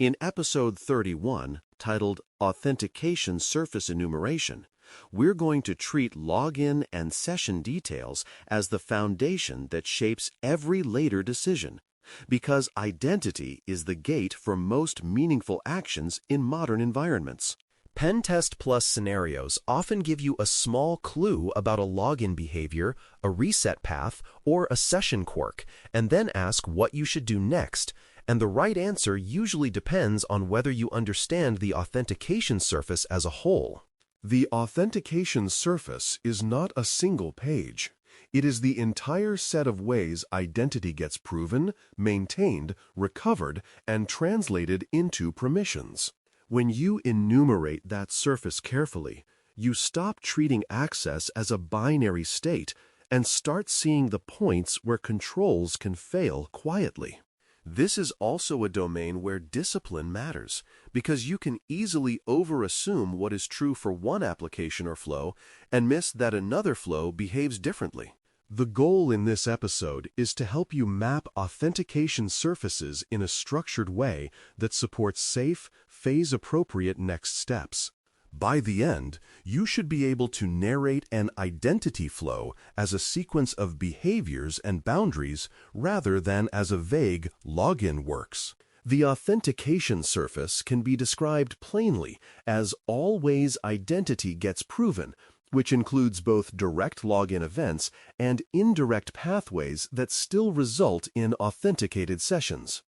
In episode 31, titled Authentication Surface Enumeration, we're going to treat login and session details as the foundation that shapes every later decision, because identity is the gate for most meaningful actions in modern environments. Pen Test Plus scenarios often give you a small clue about a login behavior, a reset path, or a session quirk, and then ask what you should do next. And the right answer usually depends on whether you understand the authentication surface as a whole. The authentication surface is not a single page. It is the entire set of ways identity gets proven, maintained, recovered, and translated into permissions. When you enumerate that surface carefully, you stop treating access as a binary state and start seeing the points where controls can fail quietly. This is also a domain where discipline matters, because you can easily overassume what is true for one application or flow and miss that another flow behaves differently. The goal in this episode is to help you map authentication surfaces in a structured way that supports safe, phase-appropriate next steps. By the end, you should be able to narrate an identity flow as a sequence of behaviors and boundaries rather than as a vague login works. The authentication surface can be described plainly as all ways identity gets proven, which includes both direct login events and indirect pathways that still result in authenticated sessions.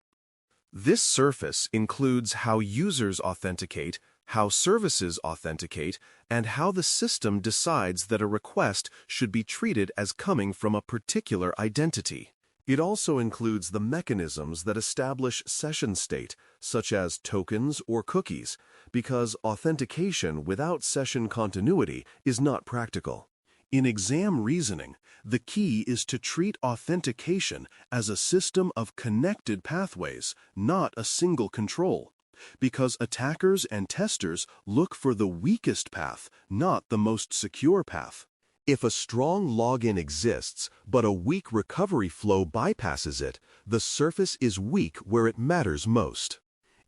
This surface includes how users authenticate, how services authenticate, and how the system decides that a request should be treated as coming from a particular identity. It also includes the mechanisms that establish session state, such as tokens or cookies, because authentication without session continuity is not practical. In exam reasoning, the key is to treat authentication as a system of connected pathways, not a single control, because attackers and testers look for the weakest path, not the most secure path. If a strong login exists, but a weak recovery flow bypasses it, the surface is weak where it matters most.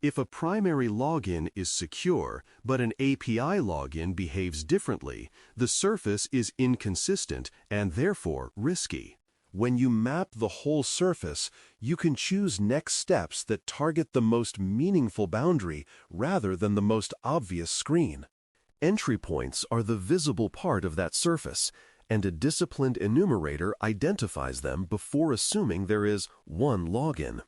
If a primary login is secure, but an API login behaves differently, the surface is inconsistent and therefore risky. When you map the whole surface, you can choose next steps that target the most meaningful boundary rather than the most obvious screen. Entry points are the visible part of that surface, and a disciplined enumerator identifies them before assuming there is one login.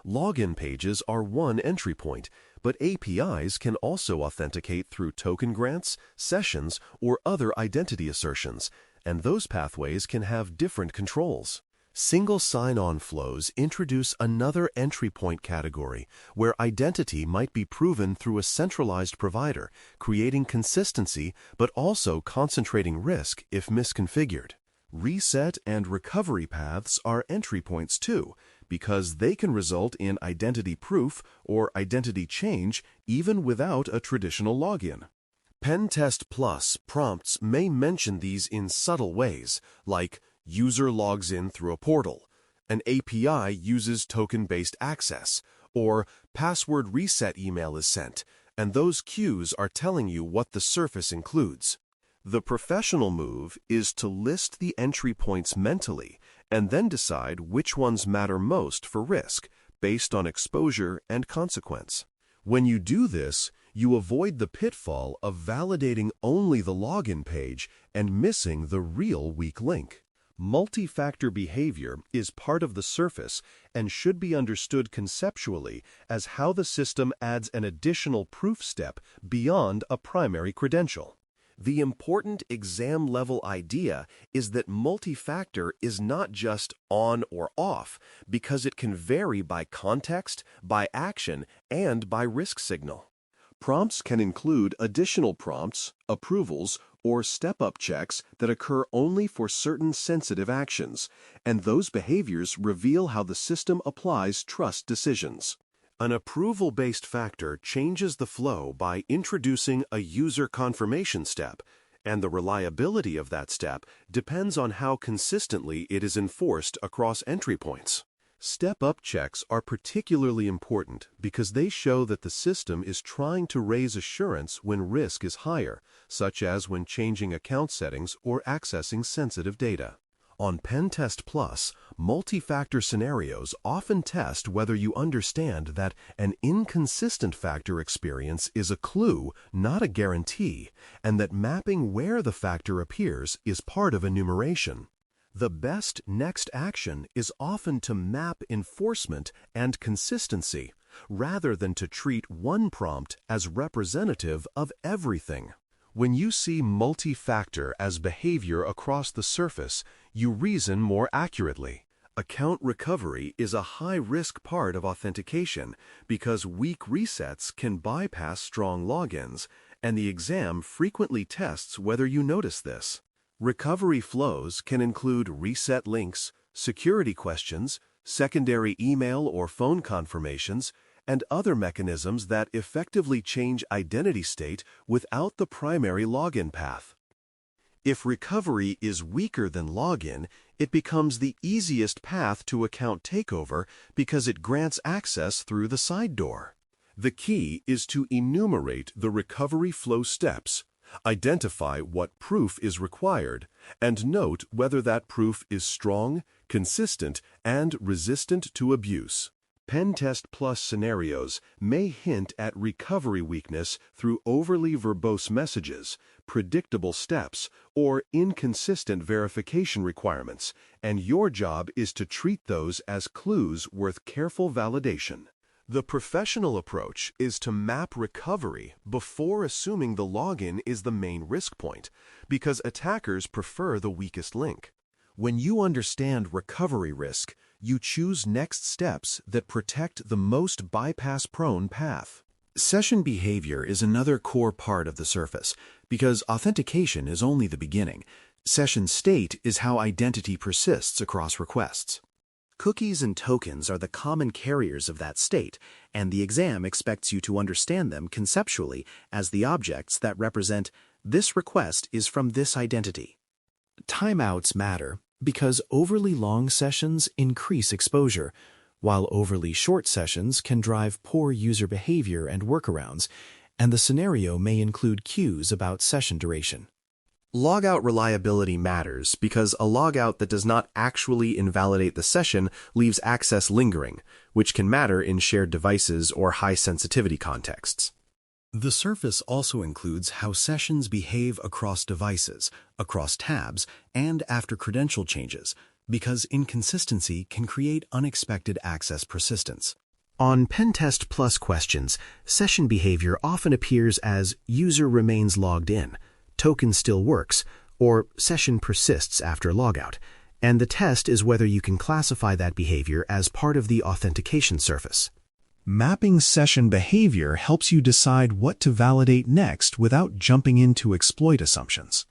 Login pages are one entry point, but APIs can also authenticate through token grants, sessions, or other identity assertions, and those pathways can have different controls. Single sign-on flows introduce another entry point category where identity might be proven through a centralized provider, creating consistency but also concentrating risk if misconfigured. Reset and recovery paths are entry points too, because they can result in identity proof or identity change even without a traditional login. Pen Test Plus prompts may mention these in subtle ways, like user logs in through a portal, an API uses token-based access, or password reset email is sent, and those cues are telling you what the surface includes. The professional move is to list the entry points mentally and then decide which ones matter most for risk based on exposure and consequence. When you do this, you avoid the pitfall of validating only the login page and missing the real weak link. Multi-factor behavior is part of the surface and should be understood conceptually as how the system adds an additional proof step beyond a primary credential. The important exam-level idea is that multi-factor is not just on or off, because it can vary by context, by action, and by risk signal. Prompts can include additional prompts, approvals, or step-up checks that occur only for certain sensitive actions, and those behaviors reveal how the system applies trust decisions. An approval-based factor changes the flow by introducing a user confirmation step, and the reliability of that step depends on how consistently it is enforced across entry points. Step-up checks are particularly important because they show that the system is trying to raise assurance when risk is higher, such as when changing account settings or accessing sensitive data. On Pen Test Plus, multi-factor scenarios often test whether you understand that an inconsistent factor experience is a clue, not a guarantee, and that mapping where the factor appears is part of enumeration. The best next action is often to map enforcement and consistency, rather than to treat one prompt as representative of everything. When you see multi-factor as behavior across the surface, you reason more accurately. Account recovery is a high-risk part of authentication because weak resets can bypass strong logins, and the exam frequently tests whether you notice this. Recovery flows can include reset links, security questions, secondary email or phone confirmations, and other mechanisms that effectively change identity state without the primary login path. If recovery is weaker than login, it becomes the easiest path to account takeover because it grants access through the side door. The key is to enumerate the recovery flow steps, identify what proof is required, and note whether that proof is strong, consistent, and resistant to abuse. Pen Test Plus scenarios may hint at recovery weakness through overly verbose messages, predictable steps, or inconsistent verification requirements, and your job is to treat those as clues worth careful validation. The professional approach is to map recovery before assuming the login is the main risk point, because attackers prefer the weakest link. When you understand recovery risk, you choose next steps that protect the most bypass-prone path. Session behavior is another core part of the surface, because authentication is only the beginning. Session state is how identity persists across requests. Cookies and tokens are the common carriers of that state, and the exam expects you to understand them conceptually as the objects that represent this request is from this identity. Timeouts matter because overly long sessions increase exposure, while overly short sessions can drive poor user behavior and workarounds, and the scenario may include cues about session duration. Logout reliability matters because a logout that does not actually invalidate the session leaves access lingering, which can matter in shared devices or high-sensitivity contexts. The surface also includes how sessions behave across devices, across tabs, and after credential changes, because inconsistency can create unexpected access persistence. On Pen Test Plus questions, session behavior often appears as user remains logged in, token still works, or session persists after logout, and the test is whether you can classify that behavior as part of the authentication surface. Mapping session behavior helps you decide what to validate next without jumping into exploit assumptions.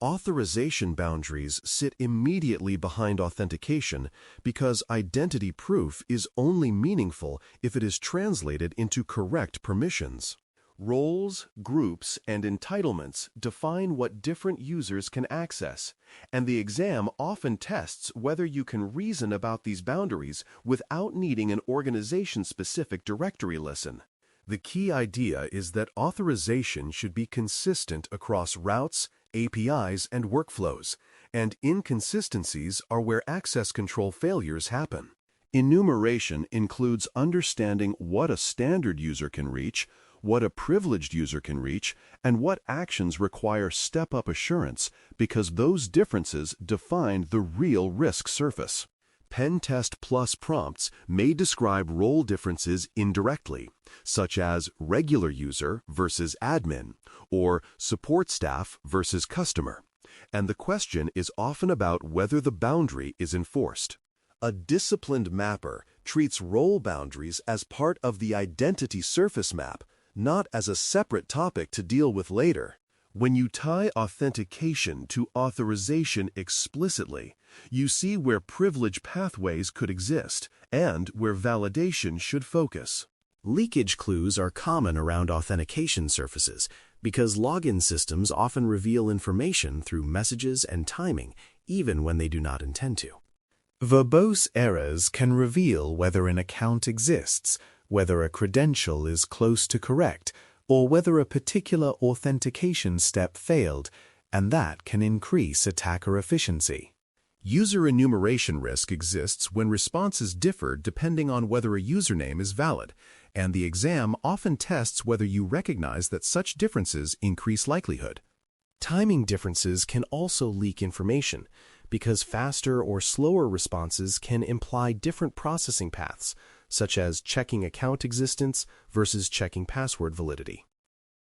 Authorization boundaries sit immediately behind authentication because identity proof is only meaningful if it is translated into correct permissions. Roles, groups, and entitlements define what different users can access, and the exam often tests whether you can reason about these boundaries without needing an organization-specific directory listen. The key idea is that authorization should be consistent across routes, APIs, and workflows, and inconsistencies are where access control failures happen. Enumeration includes understanding what a standard user can reach, what a privileged user can reach, and what actions require step-up assurance, because those differences define the real risk surface. Pen Test Plus prompts may describe role differences indirectly, such as regular user versus admin, or support staff versus customer, and the question is often about whether the boundary is enforced. A disciplined mapper treats role boundaries as part of the identity surface map, not as a separate topic to deal with later. When you tie authentication to authorization explicitly, you see where privilege pathways could exist and where validation should focus. Leakage clues are common around authentication surfaces because login systems often reveal information through messages and timing, even when they do not intend to. Verbose errors can reveal whether an account exists, whether a credential is close to correct, or whether a particular authentication step failed, and that can increase attacker efficiency. User enumeration risk exists when responses differ depending on whether a username is valid, and the exam often tests whether you recognize that such differences increase likelihood. Timing differences can also leak information, because faster or slower responses can imply different processing paths, such as checking account existence versus checking password validity.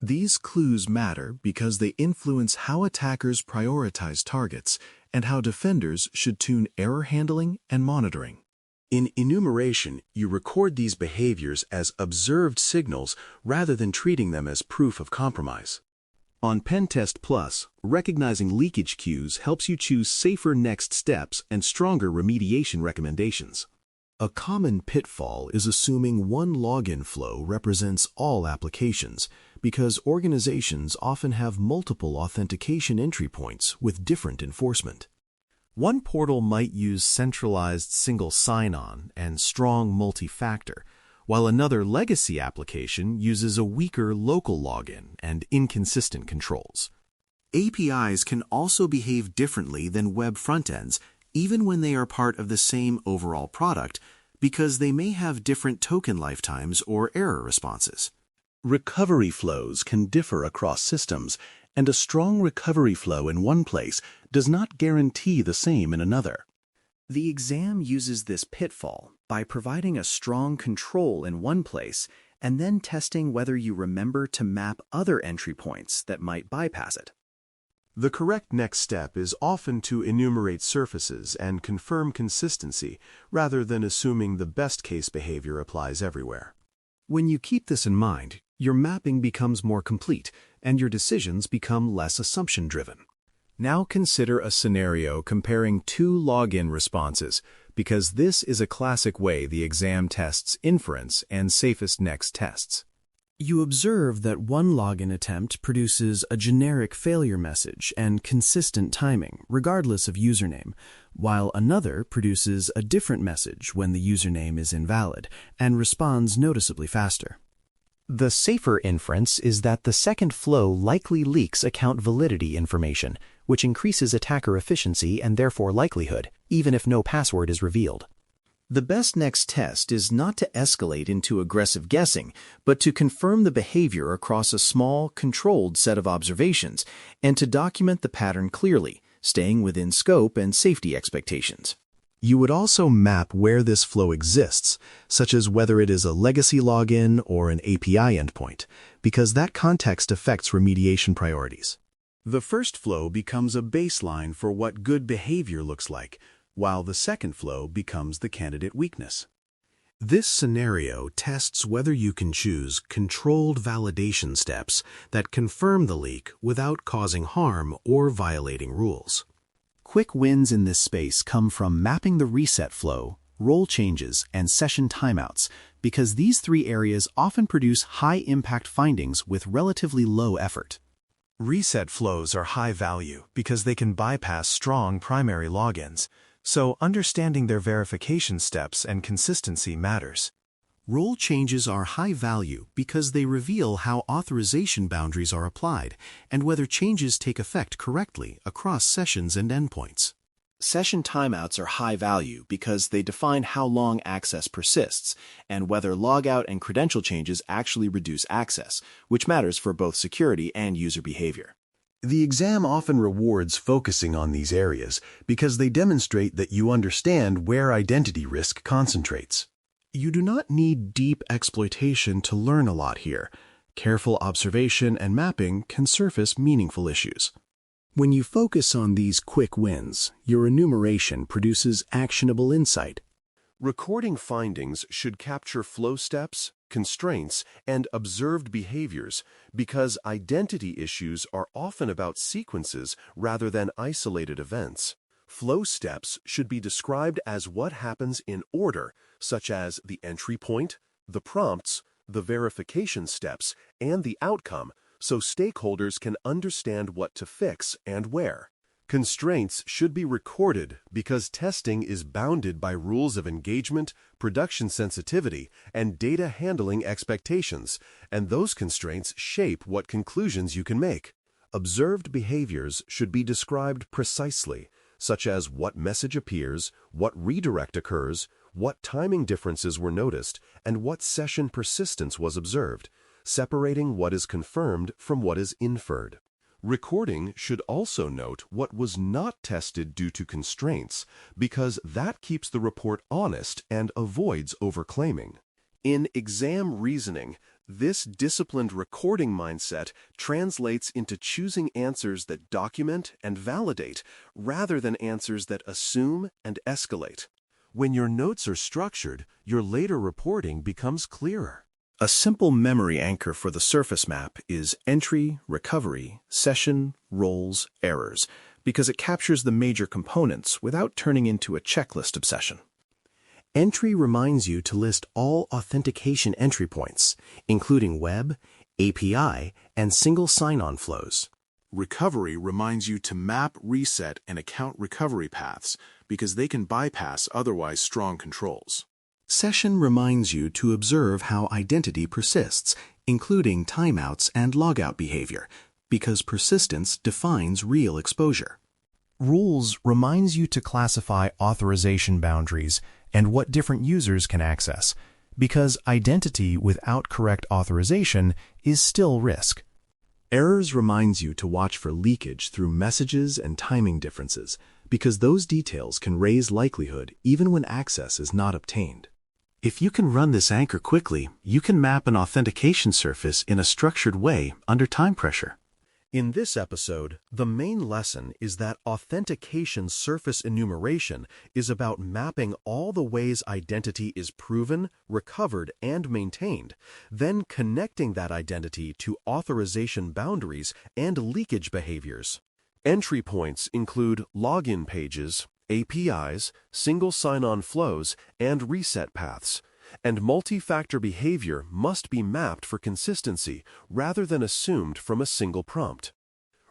These clues matter because they influence how attackers prioritize targets and how defenders should tune error handling and monitoring. In enumeration, you record these behaviors as observed signals rather than treating them as proof of compromise. On Pentest Plus, recognizing leakage cues helps you choose safer next steps and stronger remediation recommendations. A common pitfall is assuming one login flow represents all applications, because organizations often have multiple authentication entry points with different enforcement. One portal might use centralized single sign-on and strong multi-factor, while another legacy application uses a weaker local login and inconsistent controls. APIs can also behave differently than web frontends, even when they are part of the same overall product, because they may have different token lifetimes or error responses. Recovery flows can differ across systems, and a strong recovery flow in one place does not guarantee the same in another. The exam uses this pitfall by providing a strong control in one place and then testing whether you remember to map other entry points that might bypass it. The correct next step is often to enumerate surfaces and confirm consistency rather than assuming the best-case behavior applies everywhere. When you keep this in mind, your mapping becomes more complete and your decisions become less assumption-driven. Now consider a scenario comparing two login responses, because this is a classic way the exam tests inference and safest next tests. You observe that one login attempt produces a generic failure message and consistent timing, regardless of username, while another produces a different message when the username is invalid and responds noticeably faster. The safer inference is that the second flow likely leaks account validity information, which increases attacker efficiency and therefore likelihood, even if no password is revealed. The best next test is not to escalate into aggressive guessing, but to confirm the behavior across a small, controlled set of observations and to document the pattern clearly, staying within scope and safety expectations. You would also map where this flow exists, such as whether it is a legacy login or an API endpoint, because that context affects remediation priorities. The first flow becomes a baseline for what good behavior looks like, while the second flow becomes the candidate weakness. This scenario tests whether you can choose controlled validation steps that confirm the leak without causing harm or violating rules. Quick wins in this space come from mapping the reset flow, role changes, and session timeouts, because these three areas often produce high-impact findings with relatively low effort. Reset flows are high value because they can bypass strong primary logins, so understanding their verification steps and consistency matters. Role changes are high value because they reveal how authorization boundaries are applied and whether changes take effect correctly across sessions and endpoints. Session timeouts are high value because they define how long access persists and whether logout and credential changes actually reduce access, which matters for both security and user behavior. The exam often rewards focusing on these areas because they demonstrate that you understand where identity risk concentrates. You do not need deep exploitation to learn a lot here. Careful observation and mapping can surface meaningful issues. When you focus on these quick wins, your enumeration produces actionable insight. Recording findings should capture flow steps, constraints, and observed behaviors because identity issues are often about sequences rather than isolated events. Flow steps should be described as what happens in order, such as the entry point, the prompts, the verification steps, and the outcome, so stakeholders can understand what to fix and where. Constraints should be recorded because testing is bounded by rules of engagement, production sensitivity, and data handling expectations, and those constraints shape what conclusions you can make. Observed behaviors should be described precisely, such as what message appears, what redirect occurs, what timing differences were noticed, and what session persistence was observed, separating what is confirmed from what is inferred. Recording should also note what was not tested due to constraints, because that keeps the report honest and avoids overclaiming. In exam reasoning, this disciplined recording mindset translates into choosing answers that document and validate, rather than answers that assume and escalate. When your notes are structured, your later reporting becomes clearer. A simple memory anchor for the surface map is entry, recovery, session, roles, errors, because it captures the major components without turning into a checklist obsession. Entry reminds you to list all authentication entry points, including web, API, and single sign-on flows. Recovery reminds you to map, reset, and account recovery paths because they can bypass otherwise strong controls. Session reminds you to observe how identity persists, including timeouts and logout behavior, because persistence defines real exposure. Rules reminds you to classify authorization boundaries and what different users can access, because identity without correct authorization is still risk. Errors reminds you to watch for leakage through messages and timing differences, because those details can raise likelihood even when access is not obtained. If you can run this anchor quickly, you can map an authentication surface in a structured way under time pressure. In this episode, the main lesson is that authentication surface enumeration is about mapping all the ways identity is proven, recovered, and maintained, then connecting that identity to authorization boundaries and leakage behaviors. Entry points include login pages, APIs, single sign-on flows, and reset paths. And multi-factor behavior must be mapped for consistency rather than assumed from a single prompt.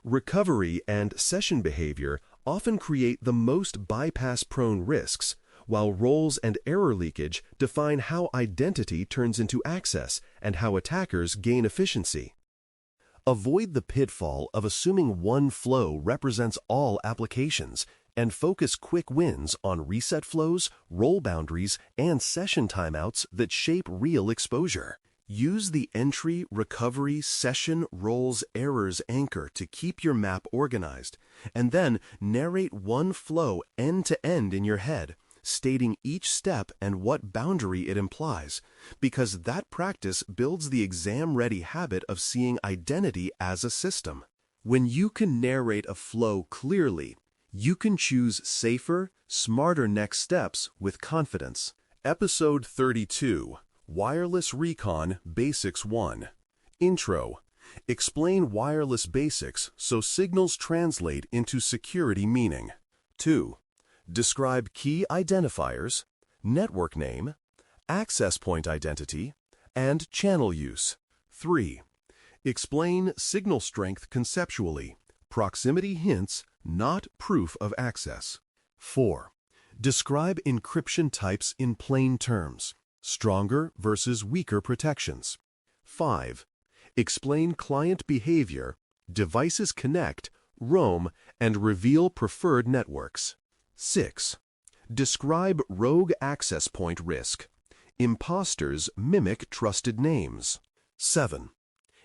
Recovery and session behavior often create the most bypass-prone risks, while roles and error leakage define how identity turns into access and how attackers gain efficiency. Avoid the pitfall of assuming one flow represents all applications, and focus quick wins on reset flows, role boundaries, and session timeouts that shape real exposure. Use the entry, recovery, session, roles, errors anchor to keep your map organized, and then narrate one flow end-to-end in your head, stating each step and what boundary it implies, because that practice builds the exam-ready habit of seeing identity as a system. When you can narrate a flow clearly, you can choose safer, smarter next steps with confidence. Episode 32, Wireless Recon Basics 1. Intro. Explain wireless basics so signals translate into security meaning. 2. Describe key identifiers, network name, access point identity, and channel use. 3. Explain signal strength conceptually, proximity hints, not proof of access. 4. Describe encryption types in plain terms, stronger versus weaker protections. 5. Explain client behavior, devices connect, roam, and reveal preferred networks. 6. Describe rogue access point risk. Imposters mimic trusted names. 7.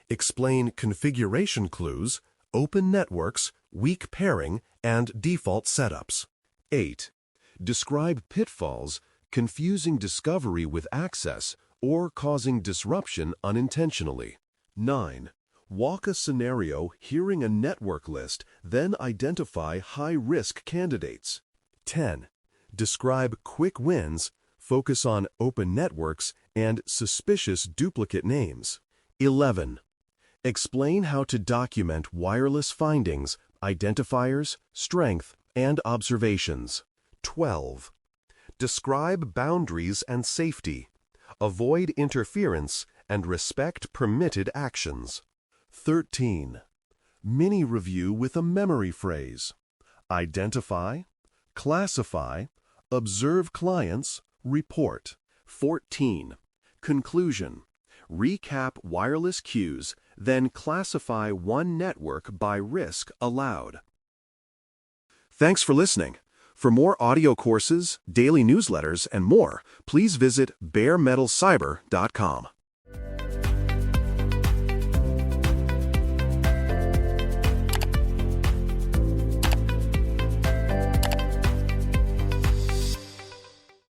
Explain configuration clues, open networks, weak pairing, and default setups. 8. Describe pitfalls, confusing discovery with access, or causing disruption unintentionally. 9. Walk a scenario hearing a network list, then identify high-risk candidates. 10. Describe quick wins, focus on open networks, and suspicious duplicate names. 11. Explain how to document wireless findings, identifiers, strength, and observations. 12. Describe boundaries and safety. Avoid interference and respect permitted actions. 13. Mini review with a memory phrase. Identify, classify, observe clients, report. 14. Conclusion. Recap wireless queues, then classify one network by risk allowed. Thanks for listening. For more audio courses, daily newsletters, and more, please visit BareMetalCyber.com.